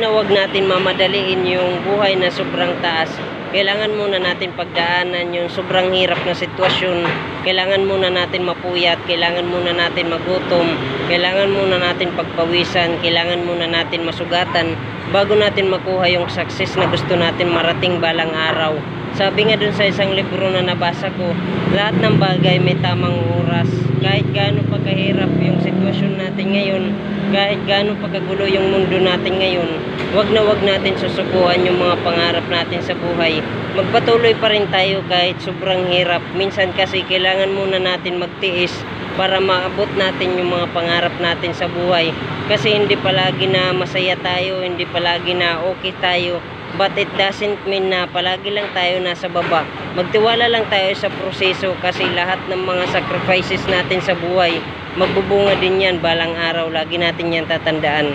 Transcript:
sana wag natin mamadaliin yung buhay na sobrang taas. Kailangan muna natin pagdaanan yung sobrang hirap na sitwasyon. Kailangan muna natin mapuyat, kailangan muna natin magutom, kailangan muna natin pagpawisan, kailangan muna natin masugatan bago natin makuha yung success na gusto natin marating balang araw. Sabi nga dun sa isang libro na nabasa ko, lahat ng bagay may tamang oras. Kahit gaano pa kahirap yung sitwasyon natin ngayon, kahit gaano pa kagulo yung mundo natin ngayon, wag natin susukuan yung mga pangarap natin sa buhay. Magpatuloy pa rin tayo kahit sobrang hirap. Minsan kasi kailangan muna natin magtiis para maabot natin yung mga pangarap natin sa buhay. Kasi hindi palagi na masaya tayo, hindi palagi na okay tayo. But it doesn't mean na palagi lang tayo nasa baba. Magtiwala lang tayo sa proseso kasi lahat ng mga sacrifices natin sa buhay, magbubunga din yan balang araw. Lagi natin yan tatandaan.